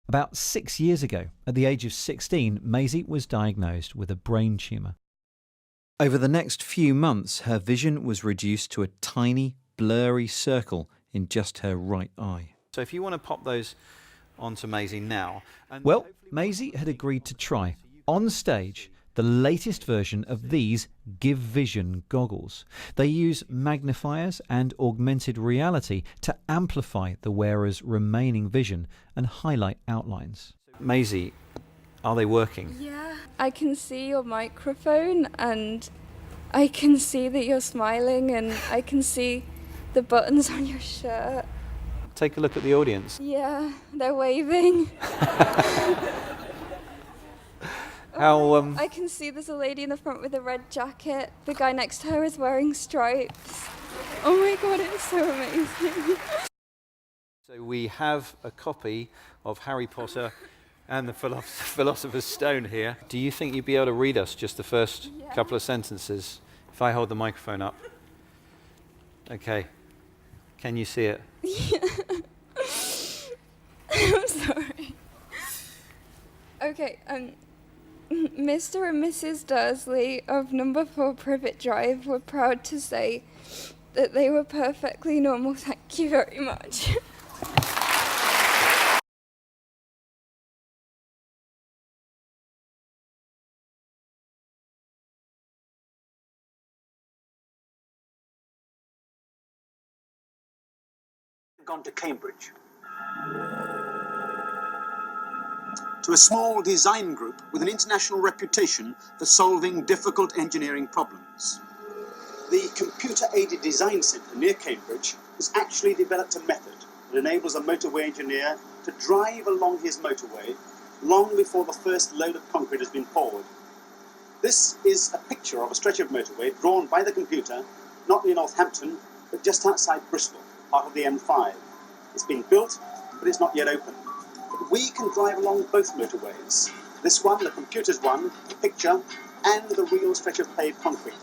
About 6 years ago, at the age of 16, Maisie was diagnosed with a brain tumour. Over the next few months, her vision was reduced to a tiny, blurry circle in just her right eye. So if you want to pop those onto Maisie now. Well, Maisie had agreed to try, on stage, the latest version of these Give Vision goggles. They use magnifiers and augmented reality to amplify the wearer's remaining vision and highlight outlines. Maisie, are they working? Yeah, I can see your microphone and I can see that you're smiling and I can see the buttons on your shirt. Take a look at the audience. Yeah, they're waving. I can see there's a lady in the front with a red jacket. The guy next to her is wearing stripes. Oh my god, it's so amazing. So we have a copy of Harry Potter and the Philosopher's Stone here. Do you think you'd be able to read us just the first couple of sentences if I hold the microphone up? Okay. Can you see it? Yeah. I'm sorry. Okay, Mr. and Mrs. Dursley of number 4 Privet Drive were proud to say that they were perfectly normal. Thank you very much. Gone to Cambridge, to a small design group with an international reputation for solving difficult engineering problems. The Computer-Aided Design Centre near Cambridge has actually developed a method that enables a motorway engineer to drive along his motorway long before the first load of concrete has been poured. This is a picture of a stretch of motorway drawn by the computer, not near Northampton, but just outside Bristol, part of the M5. It's been built, but it's not yet open. But we can drive along both motorways. This one, the computer's one, the picture, and the real stretch of paved concrete.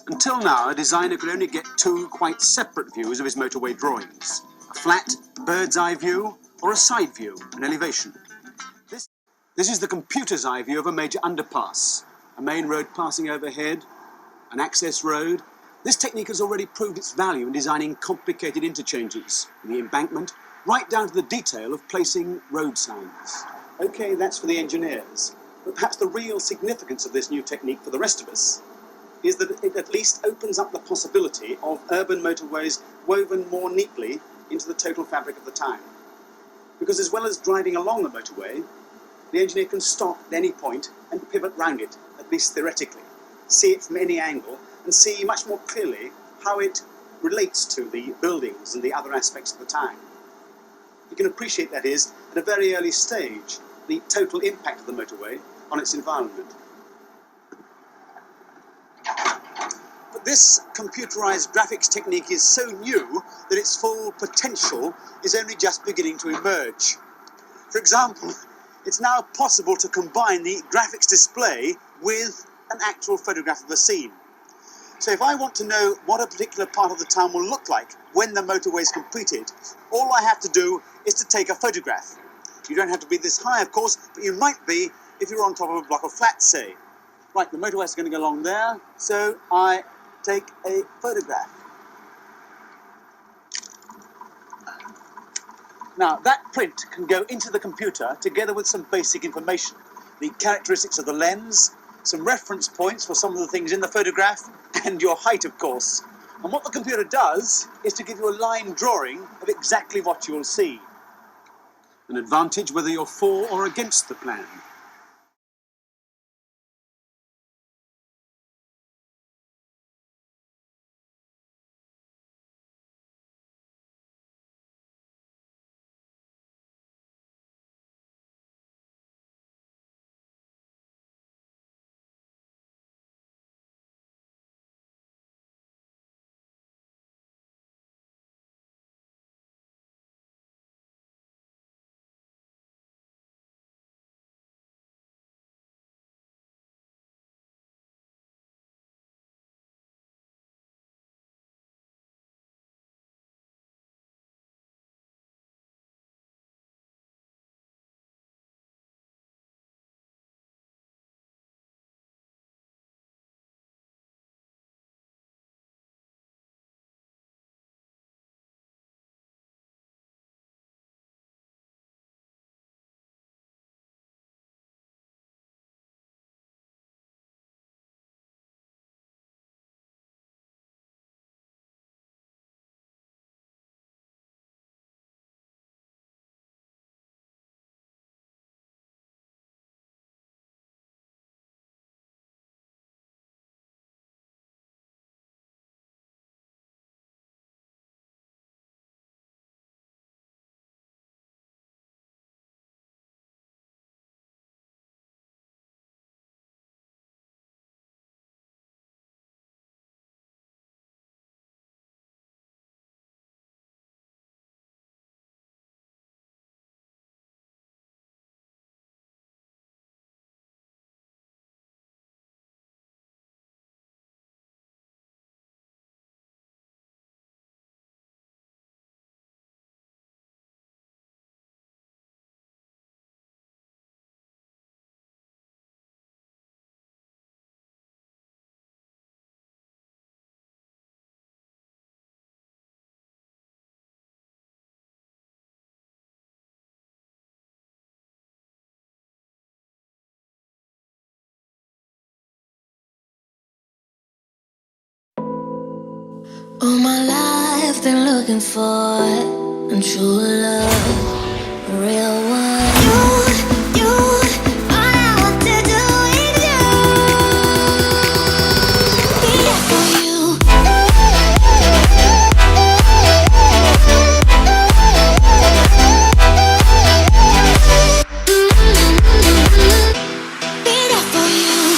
Until now, a designer could only get two quite separate views of his motorway drawings. A flat, bird's eye view, or a side view, an elevation. This is the computer's eye view of a major underpass, a main road passing overhead, an access road. This technique has already proved its value in designing complicated interchanges, in the embankment, right down to the detail of placing road signs. Okay, that's for the engineers, but perhaps the real significance of this new technique for the rest of us is that it at least opens up the possibility of urban motorways woven more neatly into the total fabric of the town. Because as well as driving along the motorway, the engineer can stop at any point and pivot round it, at least theoretically, see it from any angle, and see much more clearly how it relates to the buildings and the other aspects of the town. You can appreciate, that is, at a very early stage, the total impact of the motorway on its environment. But this computerized graphics technique is so new that its full potential is only just beginning to emerge. For example, it's now possible to combine the graphics display with an actual photograph of a scene. So if I want to know what a particular part of the town will look like when the motorway is completed, all I have to do is to take a photograph. You don't have to be this high, of course, but you might be if you're on top of a block of flats, say. Right, the motorway is going to go along there, so I take a photograph. Now, that print can go into the computer together with some basic information, the characteristics of the lens, some reference points for some of the things in the photograph, and your height, of course. And what the computer does is to give you a line drawing of exactly what you'll see. An advantage whether you're for or against the plan. All my life been looking for a true love, a real one. You, all I want to do is you. Be there for you. Be there for you.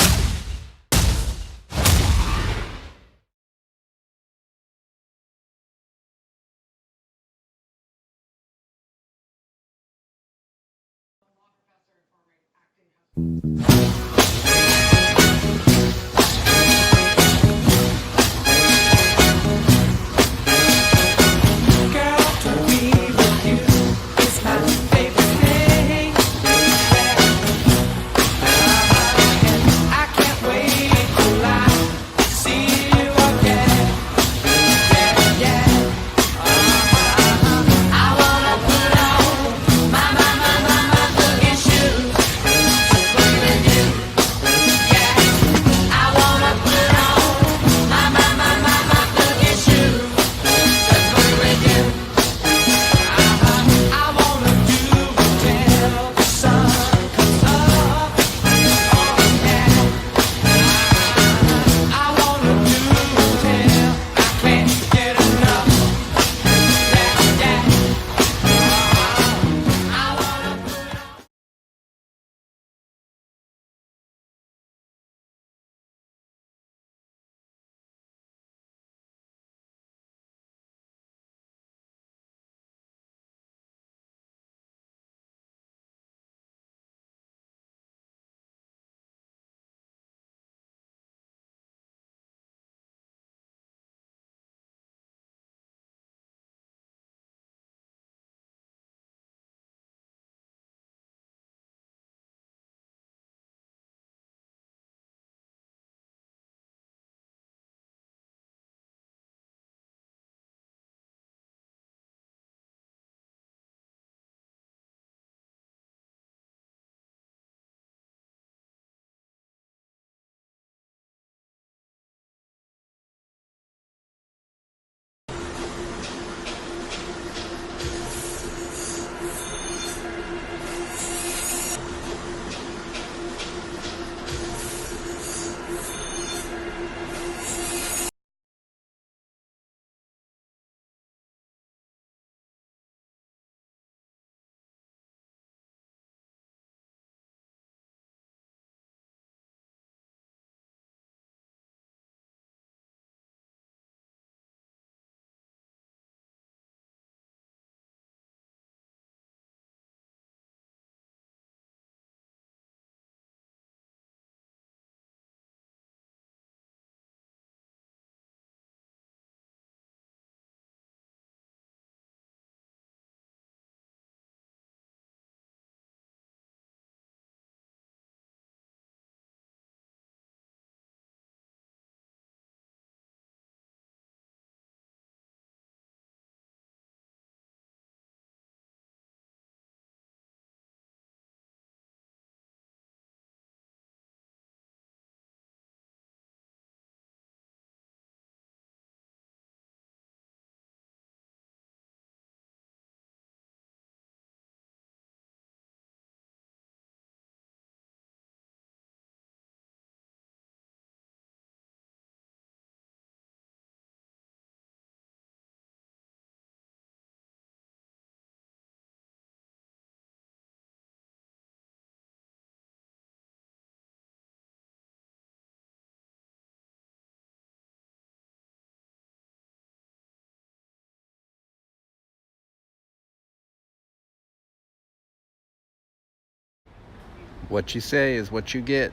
What you say is what you get.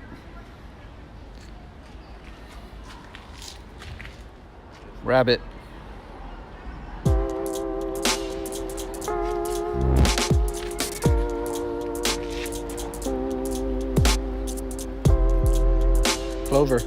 Rabbit. Clover.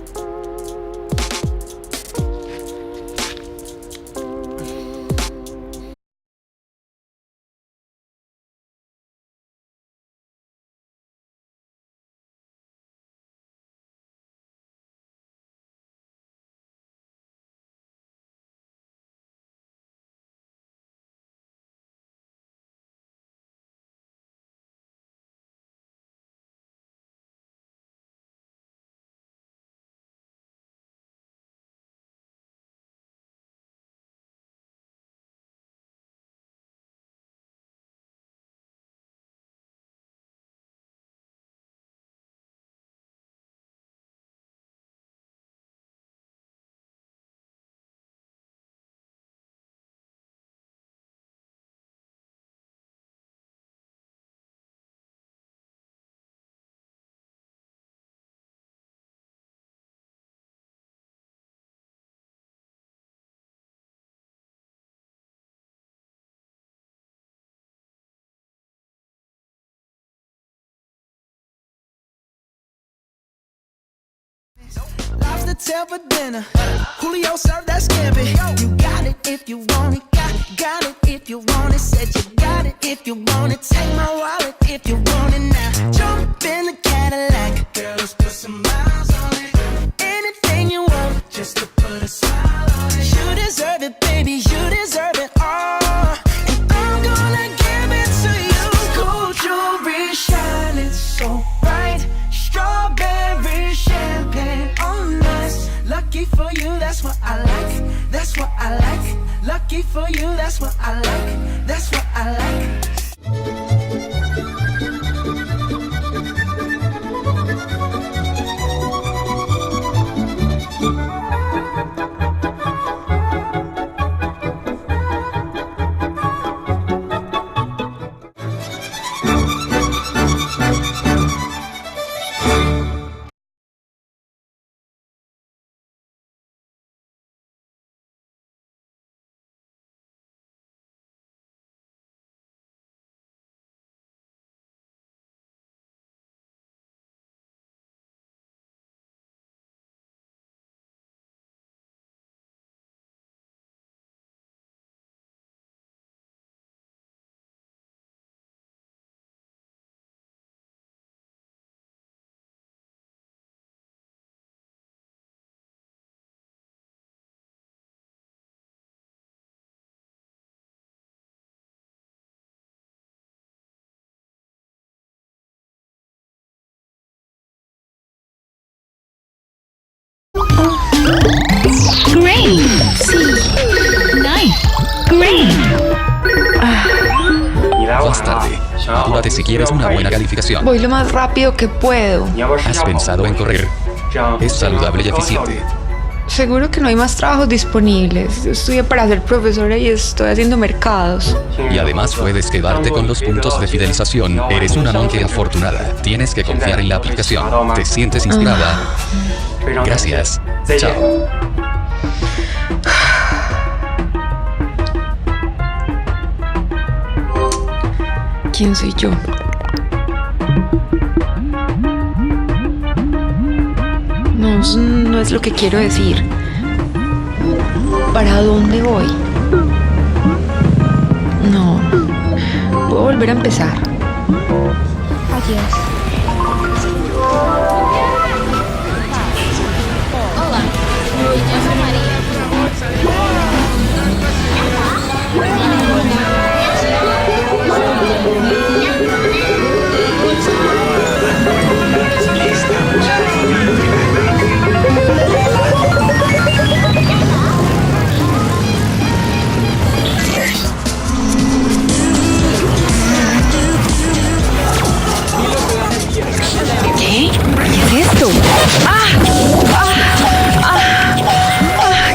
hotel for dinner. Julio served that scampi. You got it if you want it. Got it if you want it. Said you got it if you want it. Take my wallet if you want it now. Jump in the Cadillac. Girl, let's put some miles on it. Anything you want, just to put a smile on it. You deserve it, baby. You deserve it all. And I'm gonna give it to you. Gold jewelry shining so bright. Strawberry champagne on us. Lucky for you, that's what I like. That's what I like. Lucky for you, that's what I like. That's what I like. Great. Sí. Nice. Great. Vas tarde. Apúrate si quieres una buena calificación. Voy lo más rápido que puedo. ¿Has pensado en correr? Es saludable y eficiente. Seguro que no hay más trabajos disponibles. Yo estudié para ser profesora y estoy haciendo mercados. Y además puedes quedarte con los puntos de fidelización. Eres una monje afortunada. Tienes que confiar en la aplicación. ¿Te sientes inspirada? Gracias. Chao. ¿Quién soy yo? No, eso no es lo que quiero decir. ¿Para dónde voy? No. Puedo volver a empezar. Adiós. Olá, eu sou Maria. ¿Qué? ¿Qué es esto?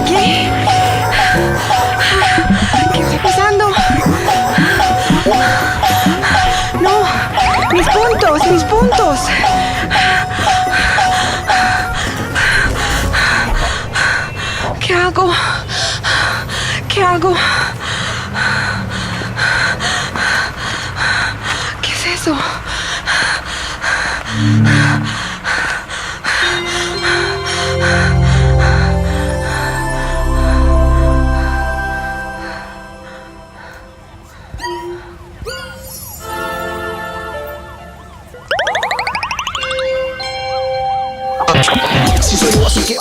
¿Qué? ¿Qué está pasando? No, mis puntos, mis puntos. ¿Qué hago? ¿Qué hago? ¿Qué es eso? Si soy yo, así que